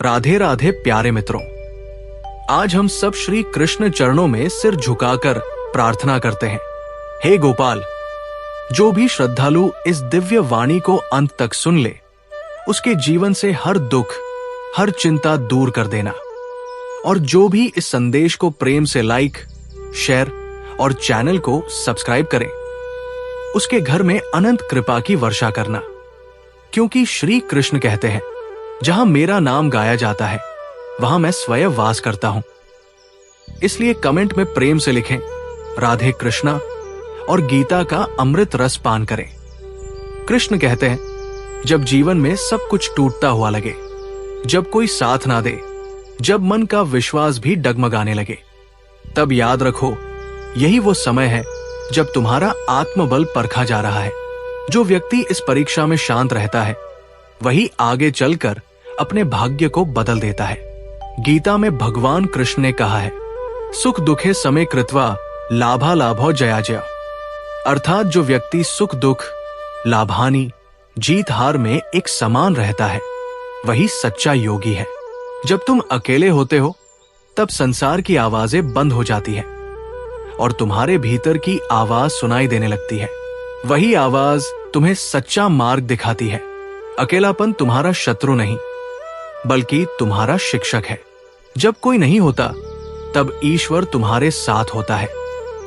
राधे राधे प्यारे मित्रों, आज हम सब श्री कृष्ण चरणों में सिर झुकाकर प्रार्थना करते हैं। हे गोपाल, जो भी श्रद्धालु इस दिव्य वाणी को अंत तक सुन ले, उसके जीवन से हर दुख, हर चिंता दूर कर देना। और जो भी इस संदेश को प्रेम से लाइक, शेयर और चैनल को सब्सक्राइब करें, उसके घर में अनंत कृपा की वर्षा करना। क्योंकि श्री कृष्ण कहते हैं, जहां मेरा नाम गाया जाता है, वहां मैं स्वयं वास करता हूं। इसलिए कमेंट में प्रेम से लिखें राधे कृष्णा और गीता का अमृत रस पान करें। कृष्ण कहते हैं, जब जीवन में सब कुछ टूटता हुआ लगे, जब कोई साथ ना दे, जब मन का विश्वास भी डगमगाने लगे, तब याद रखो, यही वो समय है जब तुम्हारा आत्मबल परखा जा रहा है। जो व्यक्ति इस परीक्षा में शांत रहता है, वही आगे चलकर अपने भाग्य को बदल देता है। गीता में भगवान कृष्ण ने कहा है, सुख दुखे समय कृत्वा लाभा लाभो जया जया। अर्थात जो व्यक्ति सुख दुख, लाभानी, जीत हार में एक समान रहता है, वही सच्चा योगी है। जब तुम अकेले होते हो, तब संसार की आवाजें बंद हो जाती है और तुम्हारे भीतर की आवाज सुनाई देने लगती है। वही आवाज तुम्हें सच्चा मार्ग दिखाती है। अकेलापन तुम्हारा शत्रु नहीं, बल्कि तुम्हारा शिक्षक है। जब कोई नहीं होता, तब ईश्वर तुम्हारे साथ होता है।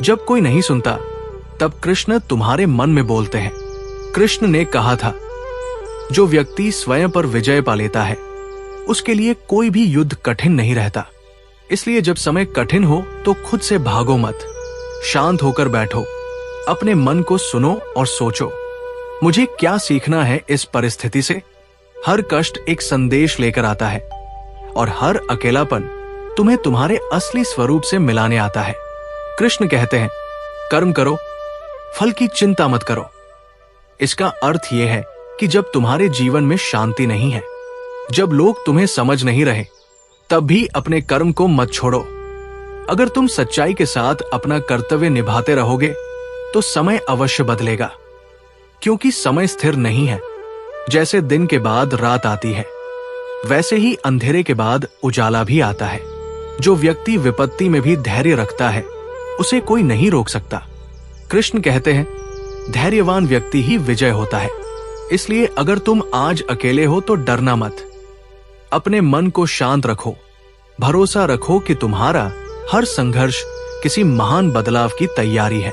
जब कोई नहीं सुनता, तब कृष्ण तुम्हारे मन में बोलते हैं। कृष्ण ने कहा था, जो व्यक्ति स्वयं पर विजय पा लेता है, उसके लिए कोई भी युद्ध कठिन नहीं रहता। इसलिए जब समय कठिन हो तो खुद से भागो मत, शांत होकर बैठो, अपने मन को सुनो और सोचो, मुझे क्या सीखना है इस परिस्थिति से। हर कष्ट एक संदेश लेकर आता है और हर अकेलापन तुम्हें तुम्हारे असली स्वरूप से मिलाने आता है। कृष्ण कहते हैं, कर्म करो, फल की चिंता मत करो। इसका अर्थ यह है कि जब तुम्हारे जीवन में शांति नहीं है, जब लोग तुम्हें समझ नहीं रहे, तब भी अपने कर्म को मत छोड़ो। अगर तुम सच्चाई के साथ अपना कर्तव्य निभाते रहोगे, तो समय अवश्य बदलेगा। क्योंकि समय स्थिर नहीं है। जैसे दिन के बाद रात आती है, वैसे ही अंधेरे के बाद उजाला भी आता है। जो व्यक्ति विपत्ति में भी धैर्य रखता है, उसे कोई नहीं रोक सकता। कृष्ण कहते हैं, धैर्यवान व्यक्ति ही विजय होता है। इसलिए अगर तुम आज अकेले हो तो डरना मत। अपने मन को शांत रखो, भरोसा रखो कि तुम्हारा हर संघर्ष किसी महान बदलाव की तैयारी है।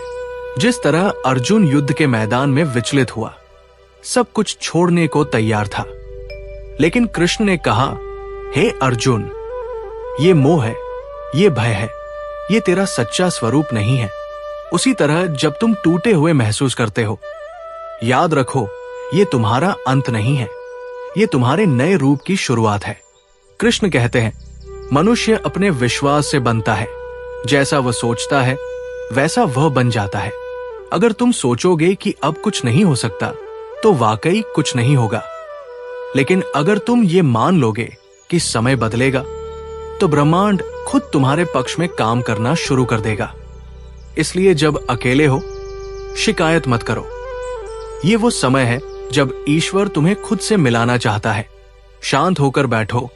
जिस तरह अर्जुन युद्ध के मैदान में विचलित हुआ, सब कुछ छोड़ने को तैयार था, लेकिन कृष्ण ने कहा, हे अर्जुन, ये मोह है, ये भय है, ये तेरा सच्चा स्वरूप नहीं है। उसी तरह जब तुम टूटे हुए महसूस करते हो, याद रखो, ये तुम्हारा अंत नहीं है, ये तुम्हारे नए रूप की शुरुआत है। कृष्ण कहते हैं, मनुष्य अपने विश्वास से बनता है। जैसा वह सोचता है, वैसा वह बन जाता है। अगर तुम सोचोगे कि अब कुछ नहीं हो सकता, तो वाकई कुछ नहीं होगा। लेकिन अगर तुम ये मान लोगे कि समय बदलेगा, तो ब्रह्मांड खुद तुम्हारे पक्ष में काम करना शुरू कर देगा। इसलिए जब अकेले हो, शिकायत मत करो। ये वो समय है जब ईश्वर तुम्हें खुद से मिलाना चाहता है। शांत होकर बैठो,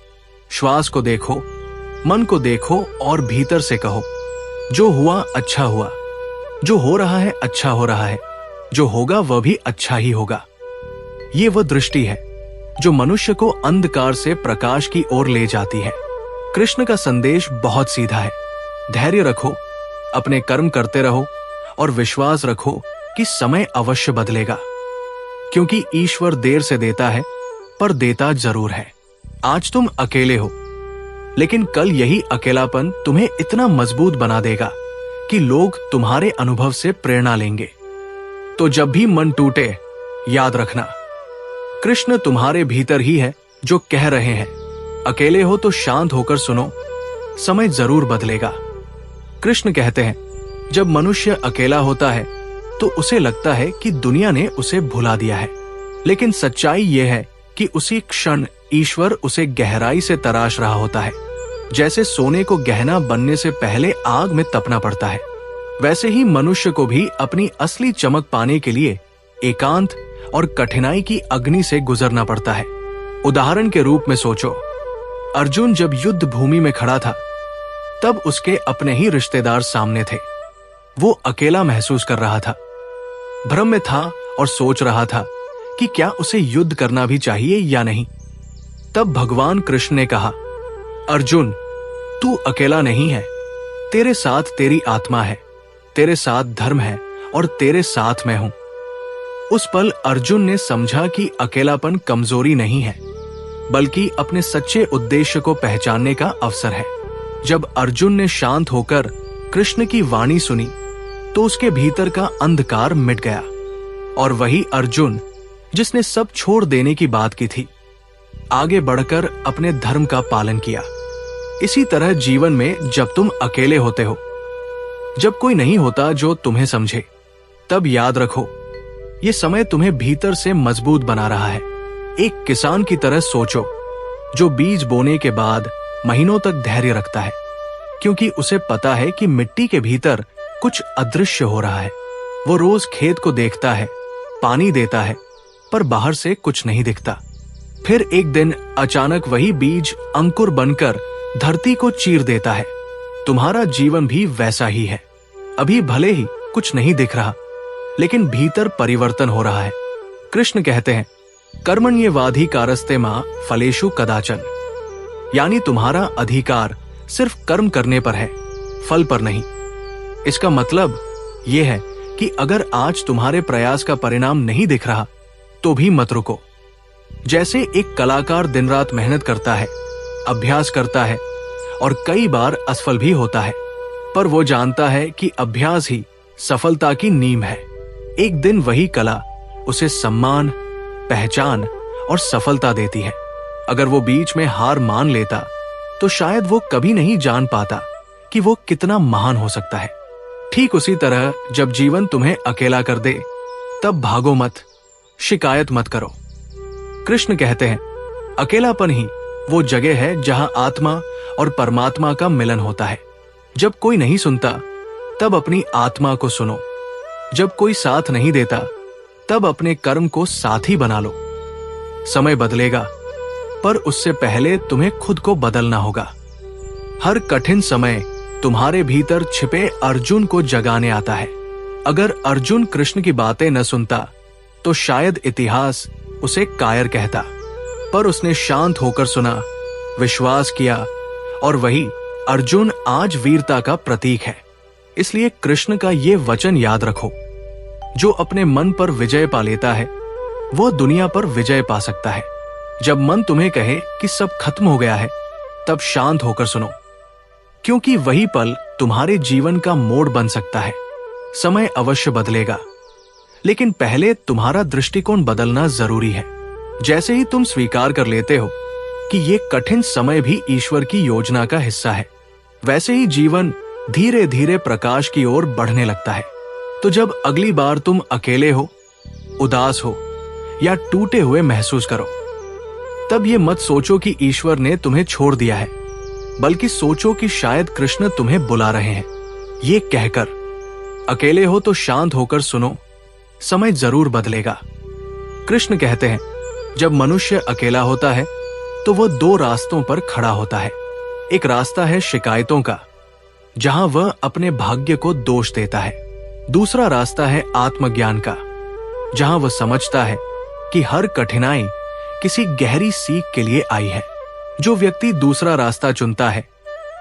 श्वास को देखो, मन को देखो और भीतर से कहो, जो हुआ अच्छा हुआ, जो हो रहा है अच्छा हो रहा है, जो होगा वह भी अच्छा ही होगा। ये वह दृष्टि है जो मनुष्य को अंधकार से प्रकाश की ओर ले जाती है। कृष्ण का संदेश बहुत सीधा है। धैर्य रखो, अपने कर्म करते रहो और विश्वास रखो कि समय अवश्य बदलेगा। क्योंकि ईश्वर देर से देता है, पर देता जरूर है। आज तुम अकेले हो, लेकिन कल यही अकेलापन तुम्हें इतना मजबूत बना देगा कि लोग तुम्हारे अनुभव से प्रेरणा लेंगे। तो जब भी मन टूटे, याद रखना, कृष्ण तुम्हारे भीतर ही है जो कह रहे हैं। अकेले हो तो शांत होकर सुनो, समय जरूर बदलेगा। कृष्ण कहते हैं, जब मनुष्य अकेला होता है, तो उसे लगता है कि दुनिया ने उसे भुला दिया है। लेकिन सच्चाई यह है कि उसी क्षण ईश्वर उसे गहराई से तराश रहा होता है। जैसे सोने को गहना बनने से पहले आग में तपना पड़ता है, वैसे ही मनुष्य को भी अपनी असली चमक पाने के लिए एकांत और कठिनाई की अग्नि से गुजरना पड़ता है। उदाहरण के रूप में सोचो, अर्जुन जब युद्ध भूमि में खड़ा था, तब उसके अपने ही रिश्तेदार सामने थे। वो अकेला महसूस कर रहा था, भ्रम में था और सोच रहा था कि क्या उसे युद्ध करना भी चाहिए या नहीं। तब भगवान कृष्ण ने कहा, अर्जुन, तू अकेला नहीं है, तेरे साथ तेरी आत्मा है, तेरे साथ धर्म है और तेरे साथ मैं हूं। उस पल अर्जुन ने समझा कि अकेलापन कमजोरी नहीं है, बल्कि अपने सच्चे उद्देश्य को पहचानने का अवसर है। जब अर्जुन ने शांत होकर कृष्ण की वाणी सुनी, तो उसके भीतर का अंधकार मिट गया और वही अर्जुन जिसने सब छोड़ देने की बात की थी, आगे बढ़कर अपने धर्म का पालन किया। इसी तरह जीवन में जब तुम अकेले होते हो, जब कोई नहीं होता जो तुम्हें समझे, तब याद रखो, ये समय तुम्हें भीतर से मजबूत बना रहा है। एक किसान की तरह सोचो, जो बीज बोने के बाद महीनों तक धैर्य रखता है, क्योंकि उसे पता है कि मिट्टी के भीतर कुछ अदृश्य हो रहा है। वो रोज खेत को देखता है, पानी देता है, पर बाहर से कुछ नहीं दिखता। फिर एक दिन अचानक वही बीज अंकुर बनकर धरती को चीर देता है। तुम्हारा जीवन भी वैसा ही है। अभी भले ही कुछ नहीं दिख रहा, लेकिन भीतर परिवर्तन हो रहा है। कृष्ण कहते हैं, कर्मण्येवाधिकारस्ते मा फलेषु कदाचन, यानी तुम्हारा अधिकार सिर्फ कर्म करने पर है, फल पर नहीं। इसका मतलब यह है कि अगर आज तुम्हारे प्रयास का परिणाम नहीं दिख रहा, तो भी मत रुको। जैसे एक कलाकार दिन रात मेहनत करता है, अभ्यास करता है और कई बार असफल भी होता है, पर वो जानता है कि अभ्यास ही सफलता की नींव है। एक दिन वही कला उसे सम्मान, पहचान और सफलता देती है। अगर वो बीच में हार मान लेता, तो शायद वो कभी नहीं जान पाता कि वो कितना महान हो सकता है। ठीक उसी तरह जब जीवन तुम्हें अकेला कर दे, तब भागो मत, शिकायत मत करो। कृष्ण कहते हैं, अकेलापन ही वो जगह है जहां आत्मा और परमात्मा का मिलन होता है। जब कोई नहीं सुनता, तब अपनी आत्मा को सुनो। जब कोई साथ नहीं देता, तब अपने कर्म को साथी बना लो। समय बदलेगा, पर उससे पहले तुम्हें खुद को बदलना होगा। हर कठिन समय तुम्हारे भीतर छिपे अर्जुन को जगाने आता है। अगर अर्जुन कृष्ण की बातें न सुनता, तो शायद इतिहास उसे कायर कहता, पर उसने शांत होकर सुना, विश्वास किया, और वही अर्जुन आज वीरता का प्रतीक है। इसलिए कृष्ण का ये वचन याद रखो, जो अपने मन पर विजय पा लेता है, वो दुनिया पर विजय पा सकता है। जब मन तुम्हें कहे कि सब खत्म हो गया है, तब शांत होकर सुनो, क्योंकि वही पल तुम्हारे जीवन का मोड़ बन सकता है। समय अवश्य बदलेगा, लेकिन पहले तुम्हारा दृष्टिकोण बदलना जरूरी है। जैसे ही तुम स्वीकार कर लेते हो कि ये कठिन समय भी ईश्वर की योजना का हिस्सा है, वैसे ही जीवन धीरे धीरे प्रकाश की ओर बढ़ने लगता है। तो जब अगली बार तुम अकेले हो, उदास हो या टूटे हुए महसूस करो, तब ये मत सोचो कि ईश्वर ने तुम्हें छोड़ दिया है, बल्कि सोचो कि शायद कृष्ण तुम्हें बुला रहे हैं। ये कहकर, अकेले हो तो शांत होकर सुनो, समय जरूर बदलेगा। कृष्ण कहते हैं, जब मनुष्य अकेला होता है, तो वह दो रास्तों पर खड़ा होता है। एक रास्ता है शिकायतों का, जहां वह अपने भाग्य को दोष देता है। दूसरा रास्ता है आत्मज्ञान का, जहां वह समझता है कि हर कठिनाई किसी गहरी सीख के लिए आई है। जो व्यक्ति दूसरा रास्ता चुनता है,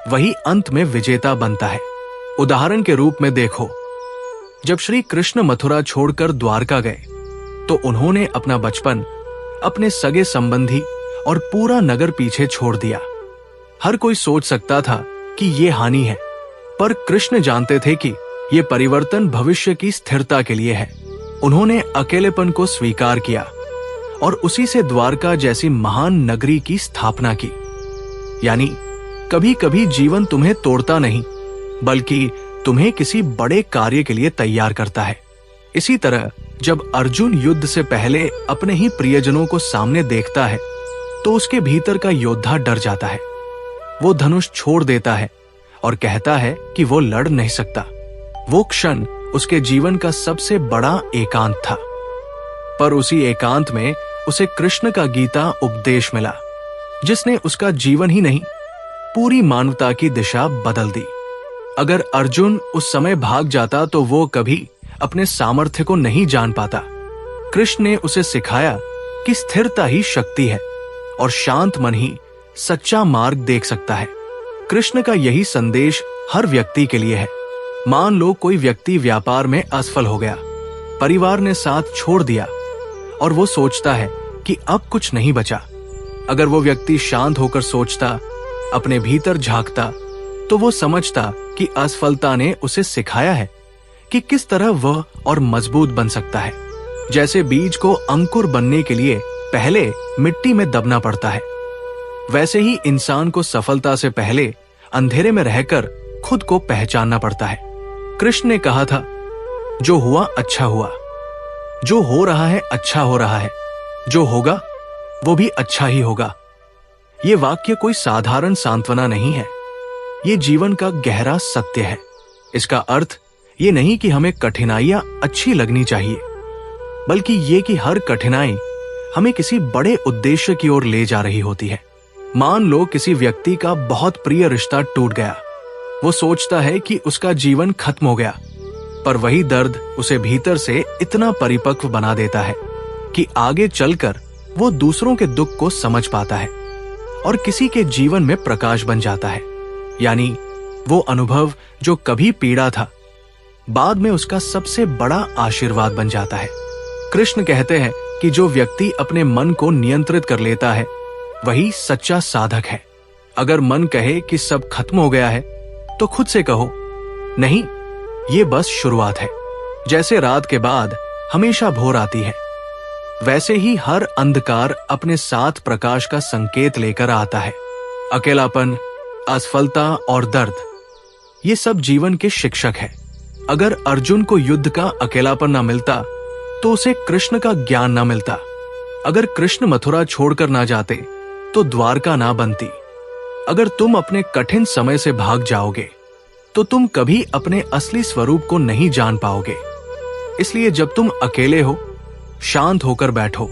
वही अंत में विजेता बनता है। उदाहरण के रूप में देखो, जब श्री कृष्ण मथुरा छोड़कर द्वारका गए, तो उन्होंने अपना बचपन, अपने सगे संबंधी और पूरा नगर पीछे छोड़ दिया। हर कोई सोच सकता था कि ये हानि है, पर कृष्ण जानते थे कि ये परिवर्तन भविष्य की स्थिरता के लिए है। उन्होंने अकेलेपन को स्वीकार किया और उसी से द्वारका जैसी महान नगरी की स्थापना की। यानी कभी कभी जीवन तुम्हें तोड़ता नहीं, बल्कि तुम्हें किसी बड़े कार्य के लिए तैयार करता है। इसी तरह जब अर्जुन युद्ध से पहले अपने ही प्रियजनों को सामने देखता है, तो उसके भीतर का योद्धा डर जाता है। वो धनुष छोड़ देता है और कहता है कि वो लड़ नहीं सकता। वो क्षण उसके जीवन का सबसे बड़ा एकांत था। पर उसी एकांत में उसे कृष्ण का गीता उपदेश मिला। जिसने उसका जीवन ही नहीं, पूरी मानवता की दिशा बदल दी। अगर अर्जुन उस समय भाग जाता तो वो कभी अपने सामर्थ्य को नहीं जान पाता। कृष्ण ने उसे सिखाया कि स्थिरता ही शक्ति है और शांत मन ही सच्चा मार्ग देख सकता है। कृष्ण का यही संदेश हर व्यक्ति के लिए है। मान लो कोई व्यक्ति व्यापार में असफल हो गया, परिवार ने साथ छोड़ दिया और वो सोचता है कि अब कुछ नहीं बचा। अगर वो व्यक्ति शांत होकर सोचता, अपने भीतर झांकता, तो वो समझता कि असफलता ने उसे सिखाया है कि किस तरह वह और मजबूत बन सकता है। जैसे बीज को अंकुर बनने के लिए पहले मिट्टी में दबना पड़ता है, वैसे ही इंसान को सफलता से पहले अंधेरे में रहकर खुद को पहचानना पड़ता है। कृष्ण ने कहा था, जो हुआ अच्छा हुआ, जो हो रहा है अच्छा हो रहा है, जो होगा वो भी अच्छा ही होगा। ये वाक्य कोई साधारण सांत्वना नहीं है, ये जीवन का गहरा सत्य है। इसका अर्थ ये नहीं कि हमें कठिनाइयां अच्छी लगनी चाहिए, बल्कि ये कि हर कठिनाई हमें किसी बड़े उद्देश्य की ओर ले जा रही होती है। मान लो किसी व्यक्ति का बहुत प्रिय रिश्ता टूट गया। वो सोचता है कि उसका जीवन खत्म हो गया, पर वही दर्द उसे भीतर से इतना परिपक्व बना देता है कि आगे चलकर वो दूसरों के दुख को समझ पाता है और किसी के जीवन में प्रकाश बन जाता है। यानी वो अनुभव जो कभी पीड़ा था, बाद में उसका सबसे बड़ा आशीर्वाद बन जाता है। कृष्ण कहते हैं कि जो व्यक्ति अपने मन को नियंत्रित कर लेता है, वही सच्चा साधक है। अगर मन कहे कि सब खत्म हो गया है, तो खुद से कहो, नहीं, ये बस शुरुआत है। जैसे रात के बाद हमेशा भोर आती है, वैसे ही हर अंधकार अपने साथ प्रकाश का संकेत लेकर आता है। अकेलापन, असफलता और दर्द, ये सब जीवन के शिक्षक है। अगर अर्जुन को युद्ध का अकेलापन ना मिलता, तो उसे कृष्ण का ज्ञान ना मिलता। अगर कृष्ण मथुरा छोड़कर ना जाते, तो द्वारका ना बनती। अगर तुम अपने कठिन समय से भाग जाओगे, तो तुम कभी अपने असली स्वरूप को नहीं जान पाओगे। इसलिए जब तुम अकेले हो, शांत होकर बैठो,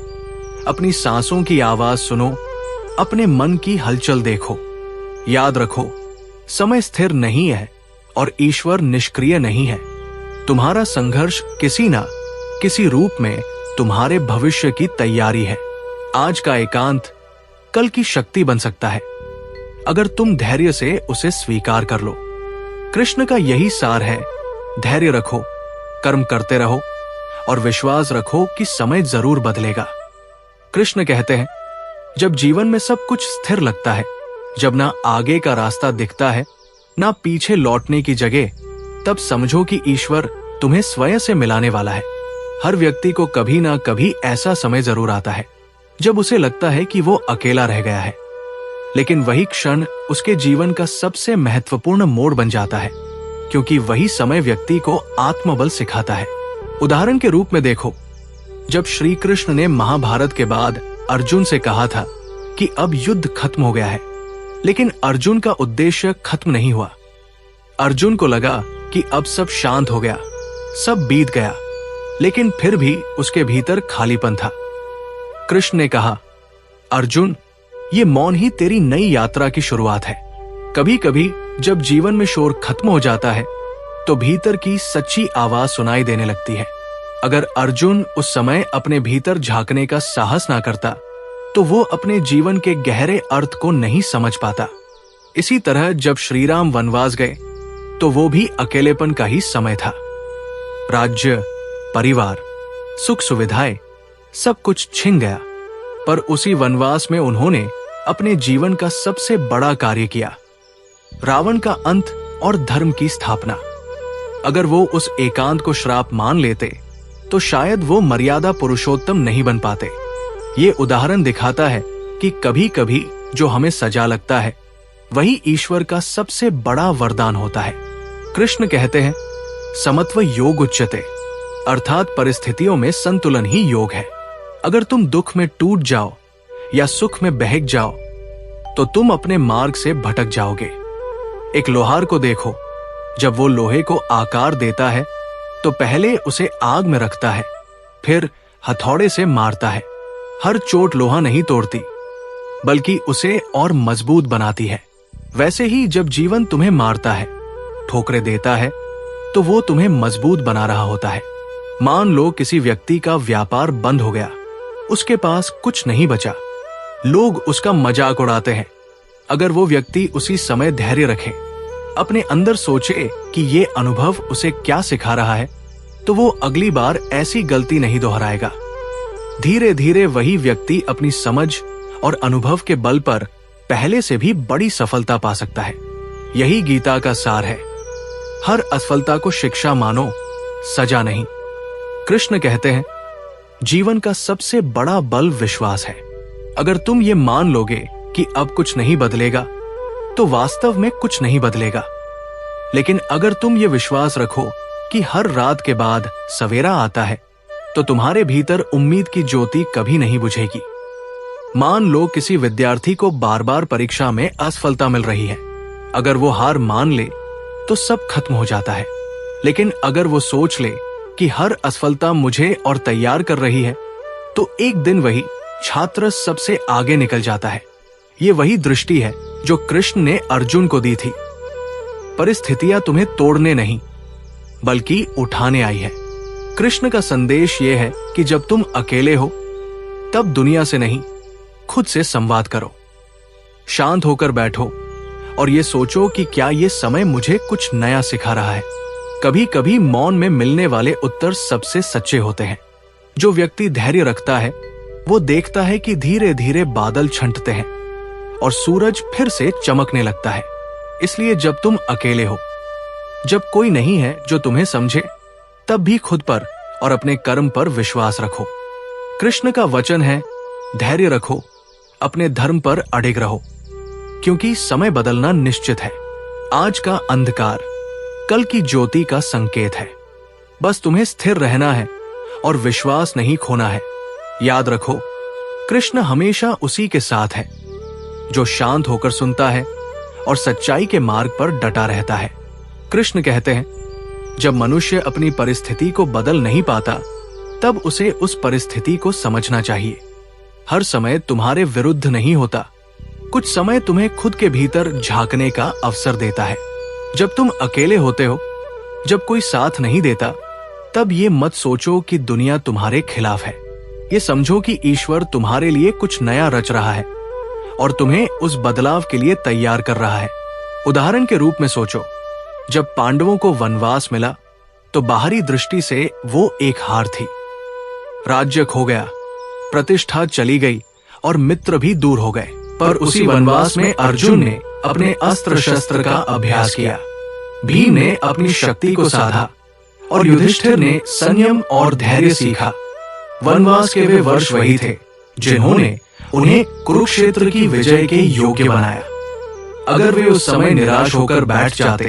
अपनी सांसों की आवाज सुनो, अपने मन की हलचल देखो। याद रखो, समय स्थिर नहीं है और ईश्वर निष्क्रिय नहीं है। तुम्हारा संघर्ष किसी ना किसी रूप में तुम्हारे भविष्य की तैयारी है। आज का एकांत कल की शक्ति बन सकता है, अगर तुम धैर्य से उसे स्वीकार कर लो। कृष्ण का यही सार है, धैर्य रखो, कर्म करते रहो और विश्वास रखो कि समय जरूर बदलेगा। कृष्ण कहते हैं, जब जीवन में सब कुछ स्थिर लगता है, जब ना आगे का रास्ता दिखता है, ना पीछे लौटने की जगह, तब समझो कि ईश्वर तुम्हें स्वयं से मिलाने वाला है। हर व्यक्ति को कभी ना कभी ऐसा समय जरूर आता है जब उसे लगता है कि वो अकेला रह गया है, लेकिन वही क्षण उसके जीवन का सबसे महत्वपूर्ण मोड़ बन जाता है, क्योंकि वही समय व्यक्ति को आत्मबल सिखाता है। उदाहरण के रूप में देखो, जब श्री कृष्ण ने महाभारत के बाद अर्जुन से कहा था कि अब युद्ध खत्म हो गया है, लेकिन अर्जुन का उद्देश्य खत्म नहीं हुआ। अर्जुन को लगा कि अब सब शांत हो गया, सब बीत गया, लेकिन फिर भी उसके भीतर खालीपन था। कृष्ण ने कहा, अर्जुन, ये मौन ही तेरी नई यात्रा की शुरुआत है। कभी कभी जब जीवन में शोर खत्म हो जाता है, तो भीतर की सच्ची आवाज सुनाई देने लगती है। अगर अर्जुन उस समय अपने भीतर झांकने का साहस ना करता, तो वो अपने जीवन के गहरे अर्थ को नहीं समझ पाता। इसी तरह जब श्रीराम वनवास गए, तो वो भी अकेलेपन का ही समय था। राज्य, परिवार, सुख सुविधाएं, सब कुछ छिन गया, पर उसी वनवास में उन्होंने अपने जीवन का सबसे बड़ा कार्य किया, रावण का अंत और धर्म की स्थापना। अगर वो उस एकांत को श्राप मान लेते, तो शायद वो मर्यादा पुरुषोत्तम नहीं बन पाते। ये उदाहरण दिखाता है कि कभी कभी जो हमें सजा लगता है, वही ईश्वर का सबसे बड़ा वरदान होता है। कृष्ण कहते हैं, समत्व योग उच्यते, अर्थात परिस्थितियों में संतुलन ही योग है। अगर तुम दुख में टूट जाओ या सुख में बहक जाओ, तो तुम अपने मार्ग से भटक जाओगे। एक लोहार को देखो, जब वो लोहे को आकार देता है, तो पहले उसे आग में रखता है, फिर हथौड़े से मारता है। हर चोट लोहा नहीं तोड़ती, बल्कि उसे और मजबूत बनाती है। वैसे ही जब जीवन तुम्हें मारता है, ठोकरें देता है, तो वो तुम्हें मजबूत बना रहा होता है। मान लो किसी व्यक्ति का व्यापार बंद हो गया, उसके पास कुछ नहीं बचा, लोग उसका मजाक उड़ाते हैं। अगर वो व्यक्ति उसी समय धैर्य रखे, अपने अंदर सोचे कि ये अनुभव उसे क्या सिखा रहा है, तो वो अगली बार ऐसी गलती नहीं दोहराएगा। धीरे धीरे वही व्यक्ति अपनी समझ और अनुभव के बल पर पहले से भी बड़ी सफलता पा सकता है। यही गीता का सार है। हर असफलता को शिक्षा मानो, सजा नहीं। कृष्ण कहते हैं, जीवन का सबसे बड़ा बल विश्वास है। अगर तुम ये मान लोगे कि अब कुछ नहीं बदलेगा, तो वास्तव में कुछ नहीं बदलेगा। लेकिन अगर तुम ये विश्वास रखो कि हर रात के बाद सवेरा आता है, तो तुम्हारे भीतर उम्मीद की ज्योति कभी नहीं बुझेगी। मान लो किसी विद्यार्थी को बार बार परीक्षा में असफलता मिल रही है। अगर वो हार मान ले तो सब खत्म हो जाता है। लेकिन अगर वो सोच ले कि हर असफलता मुझे और तैयार कर रही है, तो एक दिन वही छात्र सबसे आगे निकल जाता है। ये वही दृष्टि है जो कृष्ण ने अर्जुन को दी थी। परिस्थितियां तुम्हें तोड़ने नहीं, बल्कि उठाने आई है। कृष्ण का संदेश यह है कि जब तुम अकेले हो, तब दुनिया से नहीं, खुद से संवाद करो। शांत होकर बैठो और ये सोचो कि क्या ये समय मुझे कुछ नया सिखा रहा है। कभी कभी मौन में मिलने वाले उत्तर सबसे सच्चे होते हैं। जो व्यक्ति धैर्य रखता है, वो देखता है कि धीरे धीरे बादल छंटते हैं और सूरज फिर से चमकने लगता है। इसलिए जब तुम अकेले हो, जब कोई नहीं है जो तुम्हें समझे, तब भी खुद पर और अपने कर्म पर विश्वास रखो। कृष्ण का वचन है, धैर्य रखो, अपने धर्म पर अडिग रहो, क्योंकि समय बदलना निश्चित है। आज का अंधकार कल की ज्योति का संकेत है। बस तुम्हें स्थिर रहना है और विश्वास नहीं खोना है। याद रखो, कृष्ण हमेशा उसी के साथ है जो शांत होकर सुनता है और सच्चाई के मार्ग पर डटा रहता है। कृष्ण कहते हैं, जब मनुष्य अपनी परिस्थिति को बदल नहीं पाता, तब उसे उस परिस्थिति को समझना चाहिए। हर समय तुम्हारे विरुद्ध नहीं होता। कुछ समय तुम्हें खुद के भीतर झांकने का अवसर देता है। जब तुम अकेले होते हो, जब कोई साथ नहीं देता, तब ये मत सोचो कि दुनिया तुम्हारे खिलाफ है। ये समझो कि ईश्वर तुम्हारे लिए कुछ नया रच रहा है और तुम्हें उस बदलाव के लिए तैयार कर रहा है। उदाहरण के रूप में सोचो, जब पांडवों को वनवास मिला, तो बाहरी दृष्टि से वो एक हार थी। राज्य खो गया, प्रतिष्ठा चली गई और मित्र भी दूर हो गए। पर उसी वनवास में अर्जुन ने अपने अस्त्र शस्त्र का अभ्यास किया, भीम ने अपनी शक्ति को साधा और युधिष्ठिर ने संयम और धैर्य सीखा। वनवास के वे वर्ष वही थे जिन्होंने उन्हें कुरुक्षेत्र की विजय के योग्य बनाया। अगर वे उस समय निराश होकर बैठ जाते,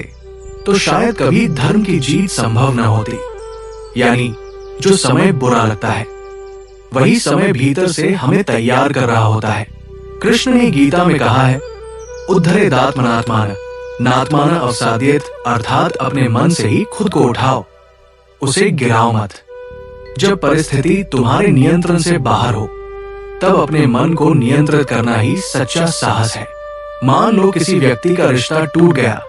तो शायद कभी धर्म की जीत संभव न होती। यानी जो समय बुरा लगता है, वही समय भीतर से हमें तैयार कर रहा होता है। कृष्ण ने गीता में कहा है, उद्धरेदात्मनात्मान नात्मान अवसाद्येत, अर्थात अपने मन से ही खुद को उठाओ, उसे गिराओ मत। जब परिस्थिति तुम्हारे नियंत्रण से बाहर हो, तब अपने मन को नियंत्रित करना ही सच्चा साहस है। मान लो किसी व्यक्ति का रिश्ता टूट गया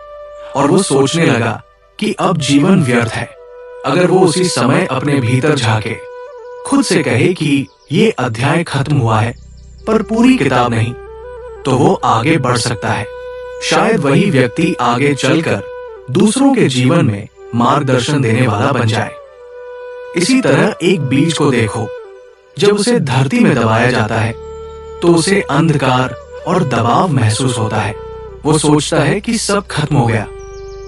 और वो सोचने लगा कि अब जीवन व्यर्थ है। अगर वो उसी समय अपने भीतर झांके, खुद से कहे कि ये अध्याय खत्म हुआ है, पर पूरी किताब नहीं, तो वो आगे बढ़ सकता है। शायद वही व्यक्ति आगे चलकर दूसरों के जीवन में मार्गदर्शन देने वाला बन जाए। इसी तरह एक बीज को देखो, जब उसे धरती में दबाया जाता है, तो उसे अंधकार और दबाव महसूस होता है। वो सोचता है कि सब खत्म हो गया,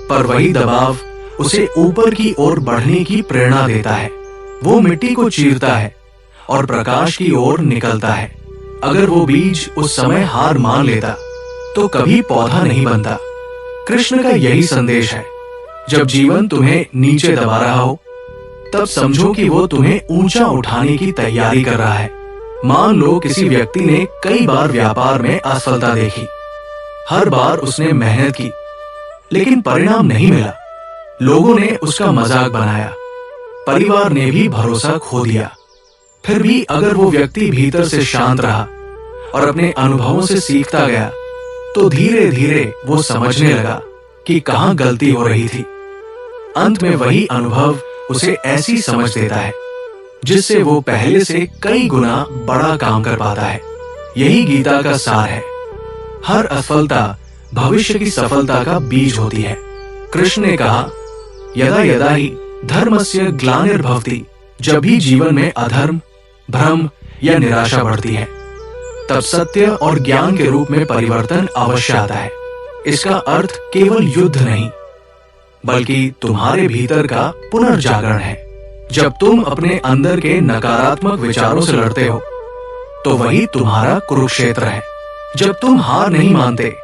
पर वही दबाव उसे ऊपर की ओर बढ़ने की प्रेरणा देता है। वो मिट्टी को चीरता है और प्रकाश की ओर निकलता है। अगर वो बीज उस समय हार मान लेता, तो कभी पौधा नहीं बनता। कृष्ण का यही संदेश है, जब जीवन तुम्हें नीचे दबा रहा हो, तब समझो कि वो तुम्हें ऊंचा उठाने की तैयारी कर रहा है। मान लो किसी व्यक्ति ने कई बार व्यापार में असफलता देखी। हर बार उसने मेहनत की, लेकिन परिणाम नहीं मिला। लोगों ने उसका मजाक बनाया, परिवार ने भी भरोसा खो दिया। फिर भी अगर वो व्यक्ति भीतर से शांत रहा और अपने अनुभवों से सीखता गया तो धीरे धीरे वो समझने लगा कि कहां गलती हो रही थी। अंत में वही अनुभव उसे ऐसी समझ देता है जिससे वो पहले से कई गुना बड़ा काम कर पाता है। यही गीता का सार है। हर असफलता भविष्य की सफलता का बीज होती है। कृष्ण ने कहा, यदा यदा ही धर्मस्य ग्लानिर्भवति, जब भी जीवन में अधर्म, भ्रम या निराशा बढ़ती है, तब सत्य और ज्ञान के रूप में परिवर्तन अवश्य आता है। इसका अर्थ केवल युद्ध नहीं, बल्कि तुम्हारे भीतर का पुनर्जागरण है। जब तुम अपने अंदर के नकारात्मक विचारों से लड़ते हो, तो वही तुम्हारा कुरुक्षेत्र है। जब तुम हार नहीं मानते,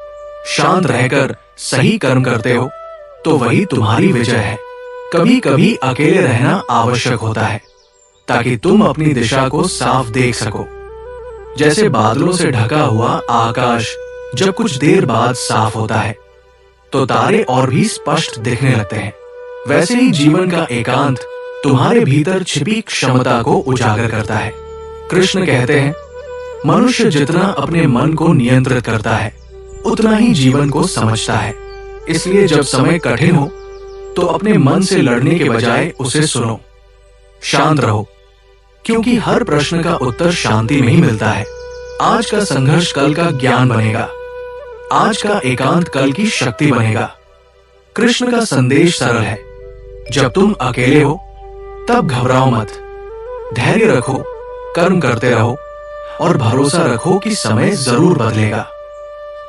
शांत रहकर सही कर्म करते हो, तो वही तुम्हारी विजय है। कभी कभी अकेले रहना आवश्यक होता है, ताकि तुम अपनी दिशा को साफ देख सको। जैसे बादलों से ढका हुआ आकाश जब कुछ देर बाद साफ होता है, तो तारे और भी स्पष्ट दिखने लगते हैं। वैसे ही जीवन का एकांत तुम्हारे भीतर छिपी क्षमता को उजागर करता है। कृष्ण कहते हैं, मनुष्य जितना अपने मन को नियंत्रित करता है, उतना ही जीवन को समझता है। इसलिए जब समय कठिन हो, तो अपने मन से लड़ने के बजाय उसे सुनो। शांत रहो, क्योंकि हर प्रश्न का उत्तर शांति में ही मिलता है। आज का संघर्ष कल का ज्ञान बनेगा, आज का एकांत कल की शक्ति बनेगा। कृष्ण का संदेश सरल है, जब तुम अकेले हो तब घबराओ मत, धैर्य रखो, कर्म करते रहो और भरोसा रखो कि समय जरूर बदलेगा।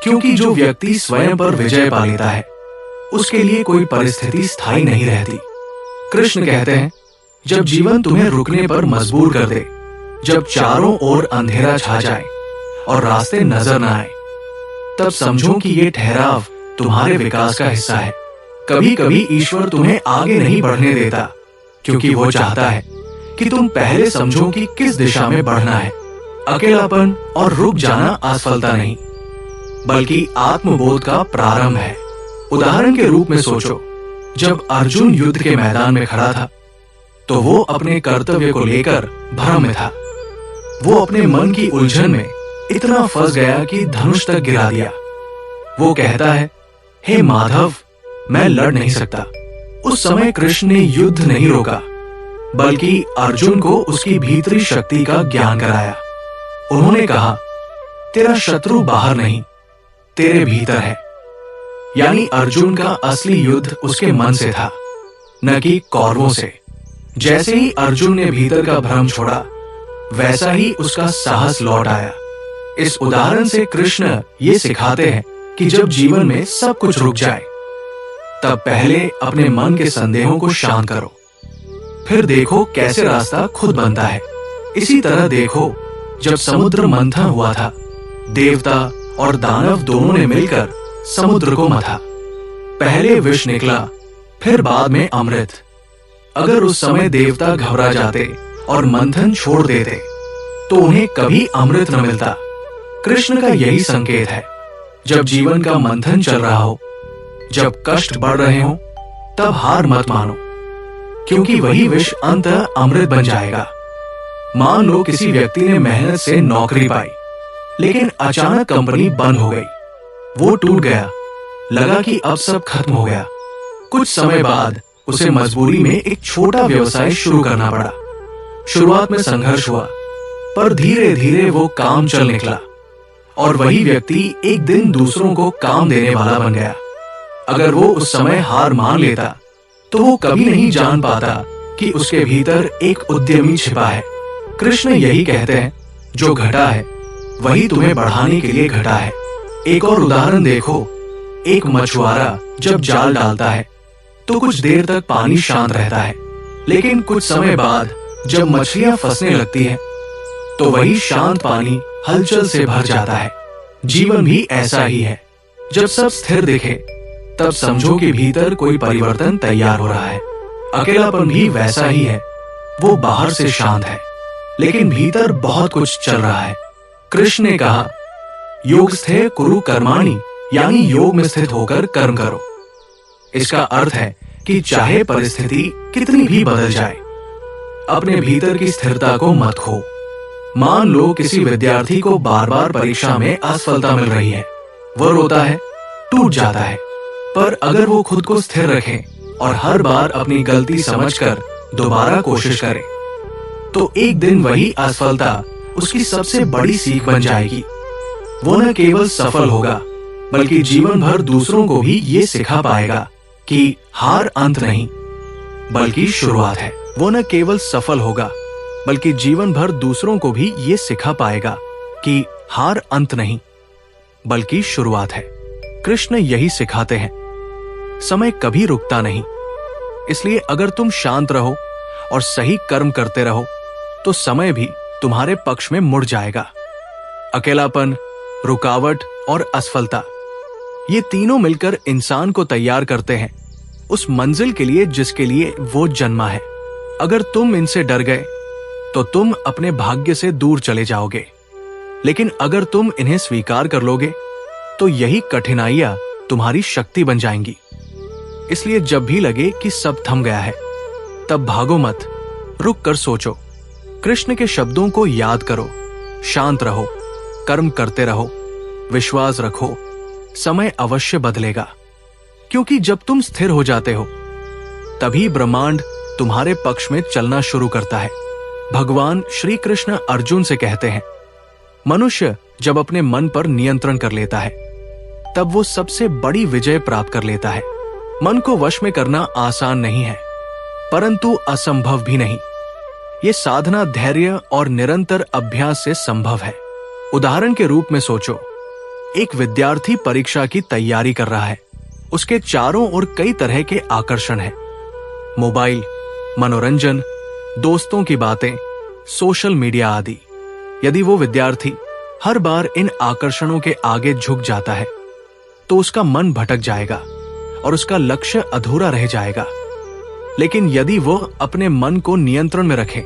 क्योंकि जो व्यक्ति स्वयं पर विजय पा लेता है, उसके लिए कोई परिस्थिति स्थायी नहीं रहती। कृष्ण कहते हैं, जब जीवन तुम्हें रुकने पर मजबूर कर दे, जब चारों ओर अंधेरा छा जाए और रास्ते नजर न आए, तब समझो कि ये ठहराव तुम्हारे विकास का हिस्सा है। कभी कभी ईश्वर तुम्हें आगे नहीं बढ़ने देता, क्योंकि वो चाहता है कि तुम पहले समझो कि किस दिशा में बढ़ना है। अकेलापन और रुक जाना असफलता नहीं, बल्कि आत्मबोध का प्रारंभ है। उदाहरण के रूप में सोचो, जब अर्जुन युद्ध के मैदान में खड़ा था, तो वो अपने कर्तव्य को लेकर भ्रम में था। वो अपने मन की उलझन में इतना फंस गया कि धनुष तक गिरा दिया। वो कहता है, हे माधव, मैं लड़ नहीं सकता। उस समय कृष्ण ने युद्ध नहीं रोका, बल्कि अर्जुन को उसकी भीतरी शक्ति का ज्ञान कराया। उन्होंने कहा, तेरा शत्रु बाहर नहीं, तेरे भीतर है। यानी अर्जुन का असली युद्ध उसके मन से था, न कि कौरवों से। जैसे ही अर्जुन ने भीतर का भ्रम छोड़ा, वैसा ही उसका साहस लौट आया। इस उदाहरण से कृष्ण ये सिखाते हैं कि जब जीवन में सब कुछ रुक जाए, तब पहले अपने मन के संदेहों को शांत करो, फिर देखो कैसे रास्ता खुद बनता है। इसी तरह देखो, जब समुद्र मंथन हुआ था, देवता और दानव दोनों ने मिलकर समुद्र को मथा। पहले विष निकला, फिर बाद में अमृत। अगर उस समय देवता घबरा जाते और मंथन छोड़ देते, तो उन्हें कभी अमृत न मिलता। कृष्ण का यही संकेत है, जब जीवन का मंथन चल रहा हो, जब कष्ट बढ़ रहे हो, तब हार मत मानो, क्योंकि वही विष अंततः अमृत बन जाएगा। मान लो किसी व्यक्ति ने मेहनत से नौकरी पाई, लेकिन अचानक कंपनी बंद हो गई। वो टूट गया, लगा कि अब सब खत्म हो गया। कुछ समय बाद उसे मजबूरी में एक छोटा व्यवसाय शुरू करना पड़ा। शुरुआत में संघर्ष हुआ, पर धीरे धीरे वो काम चल निकला और वही व्यक्ति एक दिन दूसरों को काम देने वाला बन गया। अगर वो उस समय हार मान लेता, तो वो कभी नहीं जान पाता कि उसके भीतर एक उद्यमी छिपा है। कृष्ण यही कहते हैं, जो घटा है वही तुम्हें बढ़ाने के लिए घटा है। एक और उदाहरण देखो, एक मछुआरा जब जाल डालता है, तो कुछ देर तक पानी शांत रहता है, लेकिन कुछ समय बाद जब मछलियां फंसने लगती हैं, तो वही शांत पानी हलचल से भर जाता है। जीवन भी ऐसा ही है। जब सब स्थिर दिखे, तब समझो कि भीतर कोई परिवर्तन तैयार हो रहा है। अकेलापन भी वैसा ही है। वो बाहर से शांत है, लेकिन भीतर बहुत कुछ चल रहा है। कृष्ण ने कहा, योग स्थे कुरु कर्माणि, यानी योग में स्थित होकर कर्म करो। इसका अर्थ है कि चाहे परिस्थिति कितनी भी बदल जाए, अपने भीतर की स्थिरता को मत खो। मान लो किसी विद्यार्थी को बार बार परीक्षा में असफलता मिल रही है, वो रोता है, टूट जाता है। पर अगर वो खुद को स्थिर रखे और हर बार अपनी गलती समझकर दोबारा कोशिश करे, तो एक दिन वही असफलता उसकी सबसे बड़ी सीख बन जाएगी। वो न केवल सफल होगा, बल्कि जीवन भर दूसरों को भी ये सिखा पाएगा कि हार अंत नहीं, बल्कि शुरुआत है। वो न केवल सफल होगा, बल्कि जीवन भर दूसरों को भी ये सिखा पाएगा कि हार अंत नहीं, बल्कि शुरुआत है। कृष्ण यही सिखाते हैं, समय कभी रुकता नहीं। इसलिए अगर तुम शांत रहो और सही कर्म करते रहो, तो समय भी तुम्हारे पक्ष में मुड़ जाएगा। अकेलापन, रुकावट और असफलता, ये तीनों मिलकर इंसान को तैयार करते हैं उस मंजिल के लिए जिसके लिए वो जन्मा है। अगर तुम इनसे डर गए तो तुम अपने भाग्य से दूर चले जाओगे, लेकिन अगर तुम इन्हें स्वीकार कर लोगे तो यही कठिनाइयां तुम्हारी शक्ति बन जाएंगी। इसलिए जब भी लगे कि सब थम गया है, तब भागो मत, रुक कर सोचो, कृष्ण के शब्दों को याद करो, शांत रहो, कर्म करते रहो, विश्वास रखो, समय अवश्य बदलेगा। क्योंकि जब तुम स्थिर हो जाते हो, तभी ब्रह्मांड तुम्हारे पक्ष में चलना शुरू करता है। भगवान श्री कृष्ण अर्जुन से कहते हैं, मनुष्य जब अपने मन पर नियंत्रण कर लेता है, तब वो सबसे बड़ी विजय प्राप्त कर लेता है। मन को वश में करना आसान नहीं है, परंतु असंभव भी नहीं। ये साधना धैर्य और निरंतर अभ्यास से संभव है। उदाहरण के रूप में सोचो, एक विद्यार्थी परीक्षा की तैयारी कर रहा है। उसके चारों ओर कई तरह के आकर्षण हैं, मोबाइल, मनोरंजन, दोस्तों की बातें, सोशल मीडिया आदि। यदि वो विद्यार्थी हर बार इन आकर्षणों के आगे झुक जाता है, तो उसका मन भटक जाएगा और उसका लक्ष्य अधूरा रह जाएगा। लेकिन यदि वो अपने मन को नियंत्रण में रखे,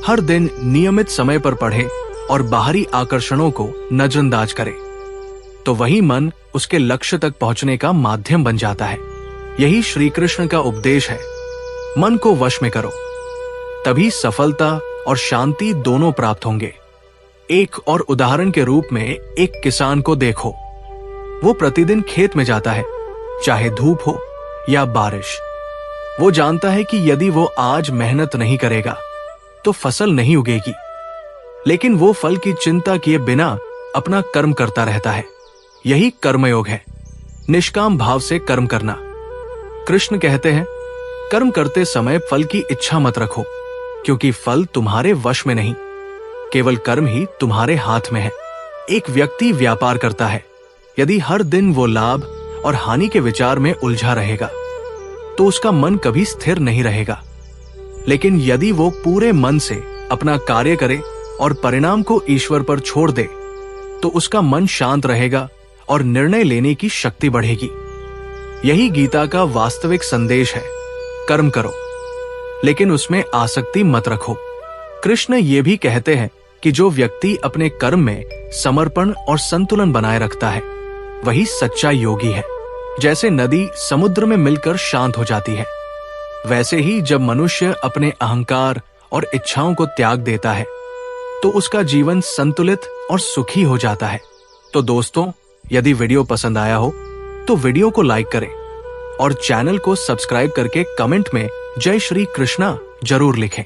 हर दिन नियमित समय पर पढ़े और बाहरी आकर्षणों को नजरअंदाज करे, तो वही मन उसके लक्ष्य तक पहुंचने का माध्यम बन जाता है। यही श्री कृष्ण का उपदेश है, मन को वश में करो, तभी सफलता और शांति दोनों प्राप्त होंगे। एक और उदाहरण के रूप में एक किसान को देखो। वो प्रतिदिन खेत में जाता है, चाहे धूप हो या बारिश। वो जानता है कि यदि वो आज मेहनत नहीं करेगा तो फसल नहीं उगेगी, लेकिन वो फल की चिंता किए बिना अपना कर्म करता रहता है। यही कर्मयोग है, निष्काम भाव से कर्म करना। कृष्ण कहते हैं, कर्म करते समय फल की इच्छा मत रखो, क्योंकि फल तुम्हारे वश में नहीं, केवल कर्म ही तुम्हारे हाथ में है। एक व्यक्ति व्यापार करता है, यदि हर दिन वो लाभ और हानि के विचार में उलझा रहेगा, तो उसका मन कभी स्थिर नहीं रहेगा। लेकिन यदि वो पूरे मन से अपना कार्य करे और परिणाम को ईश्वर पर छोड़ दे, तो उसका मन शांत रहेगा और निर्णय लेने की शक्ति बढ़ेगी। यही गीता का वास्तविक संदेश है। कर्म करो, लेकिन उसमें आसक्ति मत रखो। कृष्ण ये भी कहते हैं कि जो व्यक्ति अपने कर्म में समर्पण और संतुलन बनाए रखता है, वही सच्चा योगी है। जैसे नदी समुद्र में मिलकर शांत हो जाती है, वैसे ही जब मनुष्य अपने अहंकार और इच्छाओं को त्याग देता है, तो उसका जीवन संतुलित और सुखी हो जाता है। तो दोस्तों, यदि वीडियो पसंद आया हो तो वीडियो को लाइक करें और चैनल को सब्सक्राइब करके कमेंट में जय श्री कृष्णा जरूर लिखें।